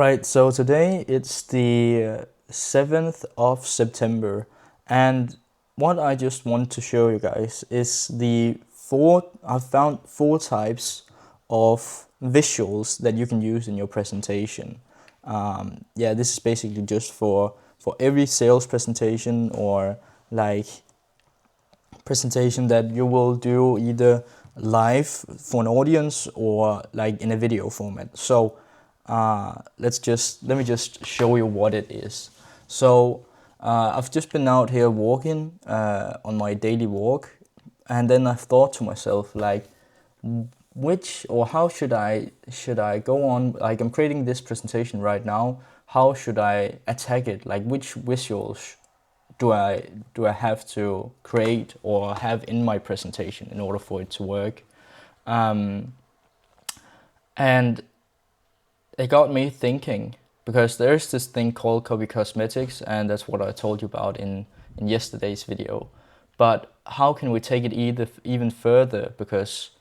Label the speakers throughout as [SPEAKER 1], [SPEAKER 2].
[SPEAKER 1] Alright, so today it's the 7th of September, and what I just want to show you guys is I've found four types of visuals that you can use in your presentation. Yeah, this is basically just for every sales presentation or like presentation that you will do either live for an audience or like in a video format. So let me just show you what it is. So I've just been out here walking on my daily walk, and then I've thought to myself like, which or how should I go on? Like, I'm creating this presentation right now. How should I attack it? Like, which visuals do I have to create or have in my presentation in order for it to work? And it got me thinking, because there's this thing called copy cosmetics, and that's what I told you about in yesterday's video. But how can we take it even further? Because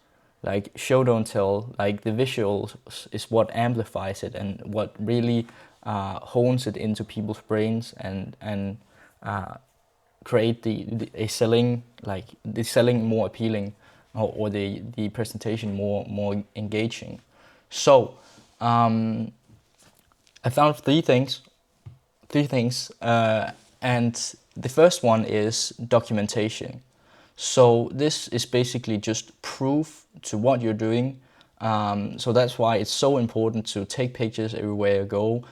[SPEAKER 1] like show don't tell, like the visuals is what amplifies it and what really hones it into people's brains and create a selling, like the selling more appealing, or the presentation more engaging. So I found three things, and the first one is documentation. So this is basically just proof to what you're doing. So that's why it's so important to take pictures everywhere you go,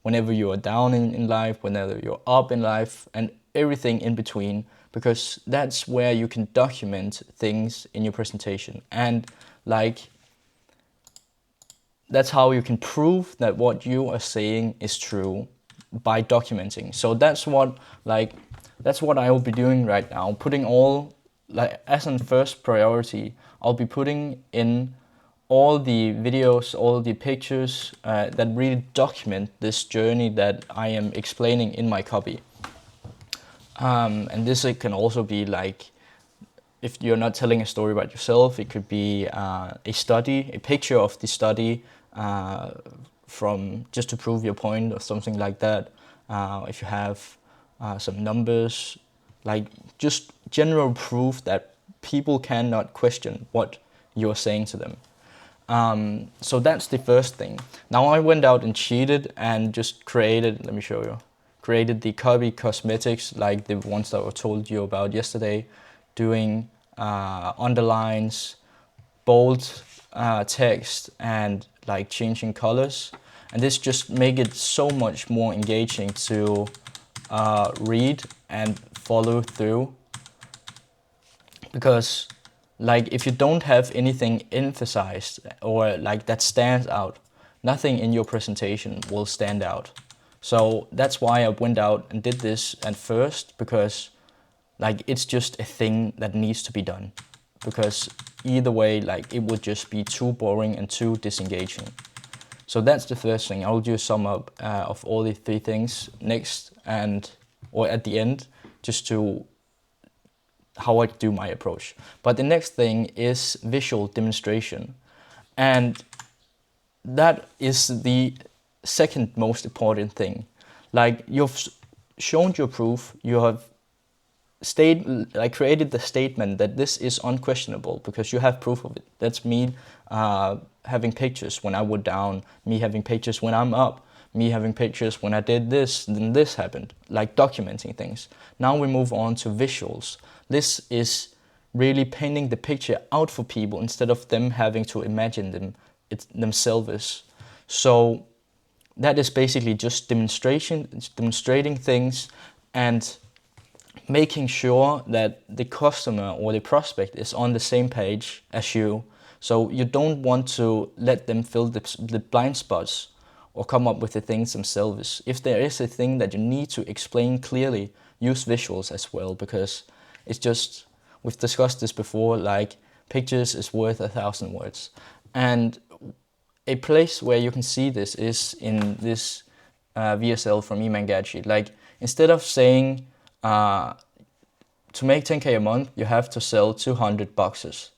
[SPEAKER 1] whenever you are down in life, whenever you're up in life, and everything in between, because that's where you can document things in your presentation. And like, that's how you can prove that what you are saying is true, by documenting. So that's what I will be doing right now, putting all, like, as a first priority, I'll be putting in all the videos, all the pictures that really document this journey that I am explaining in my copy. And this can also be like, if you're not telling a story about yourself, it could be a picture of the study, from just to prove your point or something like that. If you have some numbers, like just general proof that people cannot question what you're saying to them. So that's the first thing. Now I went out and cheated and just created, let me show you, created the copy cosmetics, like the ones that I told you about yesterday, doing underlines, bold text, and like changing colors. And this just make it so much more engaging to read and follow through. Because like, if you don't have anything emphasized or like that stands out, nothing in your presentation will stand out. So that's why I went out and did this at first, because like it's just a thing that needs to be done. Because either way, like it would just be too boring and too disengaging. So that's the first thing. I'll do a sum up of all the three things next, or at the end, just to how I do my approach. But the next thing is visual demonstration. And that is the second most important thing. Like, you've shown your proof, you have created the statement that this is unquestionable because you have proof of it. That's me having pictures when I was down, me having pictures when I'm up, me having pictures when I did this, then this happened, like documenting things. Now we move on to visuals. This is really painting the picture out for people instead of them having to imagine themselves. So that is basically just demonstrating things and making sure that the customer or the prospect is on the same page as you. So you don't want to let them fill the blind spots or come up with the things themselves. If there is a thing that you need to explain clearly, use visuals as well, because it's just, we've discussed this before, like pictures is worth 1,000 words. And a place where you can see this is in this VSL from Emangachi. Like, instead of saying to make 10K a month, you have to sell 200 boxes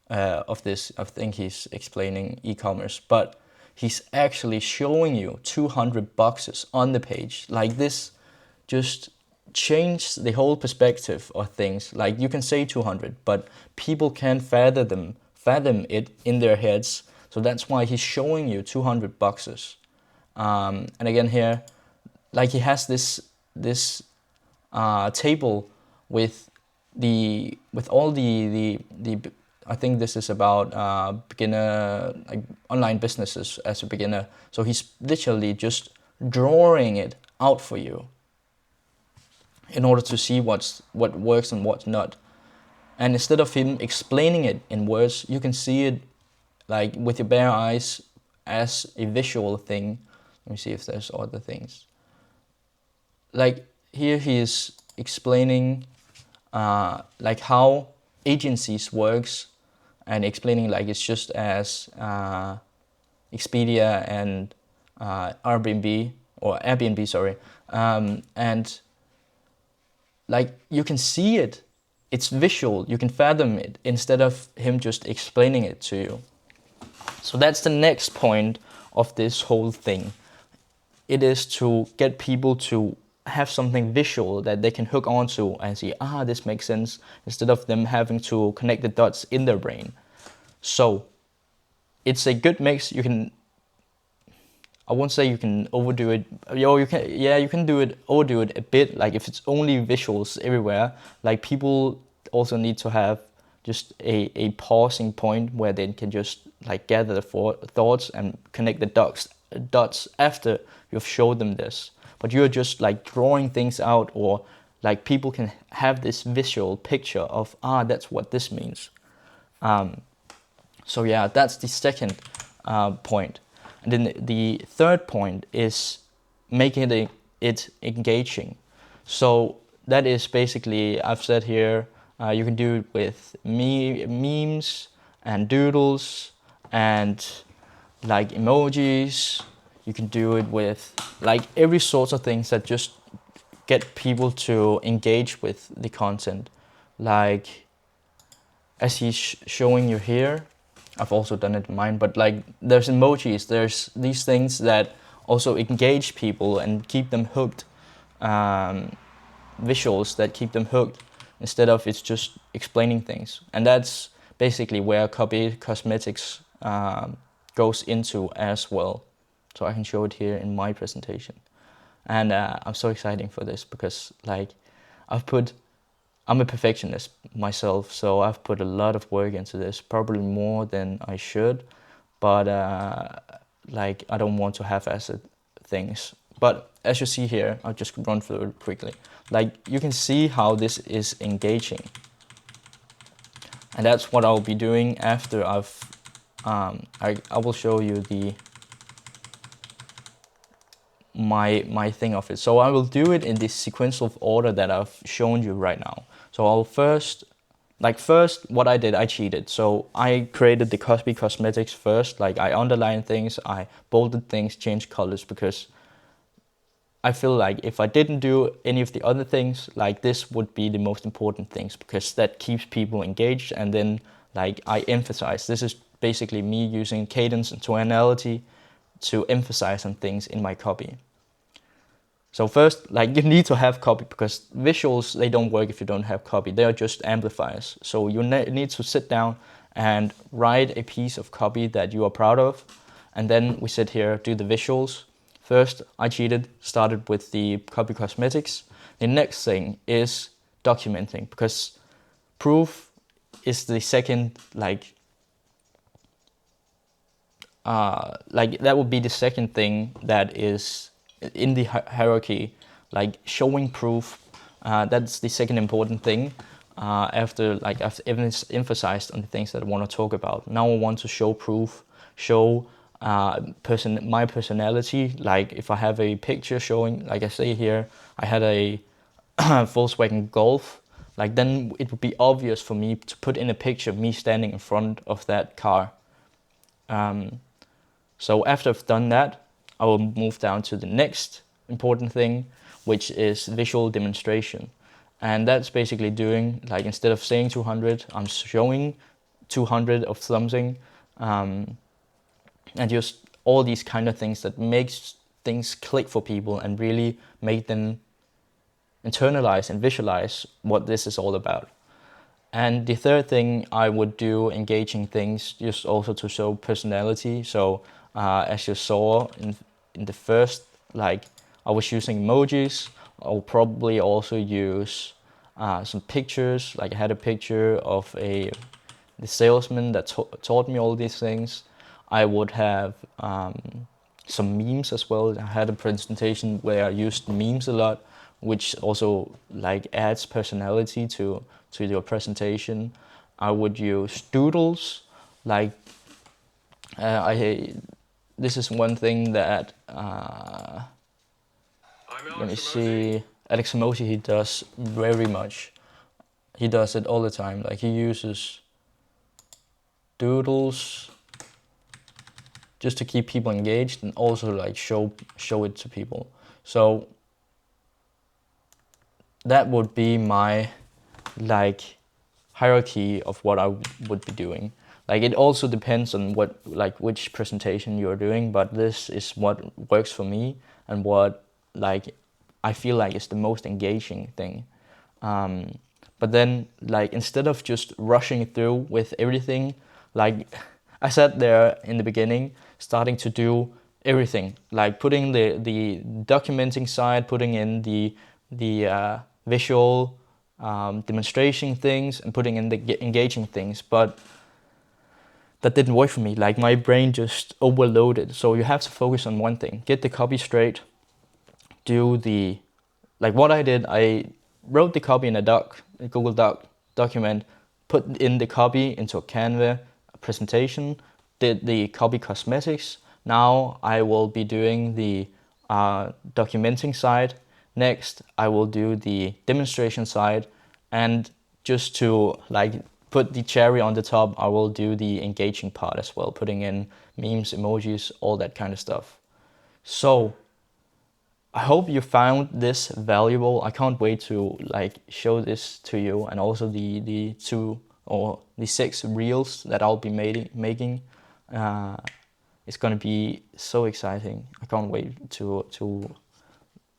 [SPEAKER 1] of this. I think he's explaining e-commerce, but he's actually showing you 200 boxes on the page. Like this just changed the whole perspective of things. Like you can say 200, but people can't fathom it in their heads. So that's why he's showing you 200 boxes. And again here, like he has this table with all the I think this is about beginner, like online businesses as a beginner. So he's literally just drawing it out for you in order to see what works and what's not. And instead of him explaining it in words, you can see it like with your bare eyes as a visual thing. Let me see if there's other things. Like here he is explaining like how agencies works, and explaining like it's just as Expedia and Airbnb, sorry, and like you can see it, it's visual, you can fathom it instead of him just explaining it to you. So that's the next point of this whole thing. It is to get people to have something visual that they can hook onto and see, this makes sense, instead of them having to connect the dots in their brain. So it's a good mix. I won't say you can overdo it. You can overdo it a bit. Like if it's only visuals everywhere, like people also need to have just a pausing point where they can just like gather the thoughts and connect the dots after you've showed them this. But you're just like drawing things out, or like people can have this visual picture of, that's what this means. So yeah, that's the second point. And then the third point is making it engaging. So that is basically, I've said here, you can do it with memes and doodles and like emojis. You can do it with like every sort of things that just get people to engage with the content. Like as he's showing you here, I've also done it in mine, but like there's emojis, there's these things that also engage people and keep them hooked, visuals that keep them hooked, instead of it's just explaining things. And that's basically where copy cosmetics goes into as well. So I can show it here in my presentation. And I'm so excited for this because like I'm a perfectionist myself, so I've put a lot of work into this, probably more than I should, but like I don't want to half-ass things. But as you see here, I'll just run through it quickly. Like you can see how this is engaging, and that's what I'll be doing after I will show you my thing of it. So I will do it in this sequential order that I've shown you right now. So I'll first, what I did, I cheated. So I created the Cosby Cosmetics first. Like I underlined things, I bolded things, changed colors, because I feel like if I didn't do any of the other things, like this would be the most important things, because that keeps people engaged. And then like I emphasize, this is basically me using cadence and tonality to emphasize on things in my copy. So first, like you need to have copy, because visuals, they don't work if you don't have copy. They are just amplifiers. So you need to sit down and write a piece of copy that you are proud of. And then we sit here, do the visuals. First, I cheated, started with the copy cosmetics. The next thing is documenting, because proof is the second, like that would be the second thing that is in the hierarchy, like showing proof. That's the second important thing. After like I've emphasized on the things that I want to talk about. Now I want to show proof, show my personality. Like if I have a picture showing, like I say here, I had a Volkswagen Golf. Like then it would be obvious for me to put in a picture of me standing in front of that car. So after I've done that, I will move down to the next important thing, which is visual demonstration. And that's basically doing, like instead of saying 200, I'm showing 200 of something, and just all these kind of things that makes things click for people and really make them internalize and visualize what this is all about. And the third thing I would do, engaging things, just also to show personality. So as you saw in the first, like I was using emojis. I'll probably also use some pictures. Like I had a picture of the salesman that taught me all these things. I would have some memes as well. I had a presentation where I used memes a lot, which also like adds personality to your presentation. I would use doodles, like this is one thing that let me see, Alex Emoji, he does very much. He does it all the time. Like he uses doodles just to keep people engaged and also like show it to people. So that would be my like hierarchy of what I would be doing. Like it also depends on which presentation you're doing, but this is what works for me and what like I feel like is the most engaging thing. But then like instead of just rushing through with everything, like I sat there in the beginning starting to do everything, like putting the documenting side, putting in the visual demonstration things and putting in the engaging things, but that didn't work for me. Like my brain just overloaded. So you have to focus on one thing, get the copy straight, do the, like what I did, I wrote the copy in a Google Doc document, put in the copy into a Canva presentation, did the copy cosmetics. Now I will be doing the documenting side. Next, I will do the demonstration side, and just to like put the cherry on the top, I will do the engaging part as well, putting in memes, emojis, all that kind of stuff. So I hope you found this valuable. I can't wait to like show this to you, and also the 2 or the 6 reels that I'll be making. It's gonna be so exciting. I can't wait to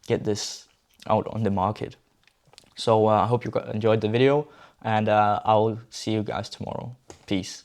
[SPEAKER 1] get this out on the market. So I hope you enjoyed the video, and I'll see you guys tomorrow. Peace.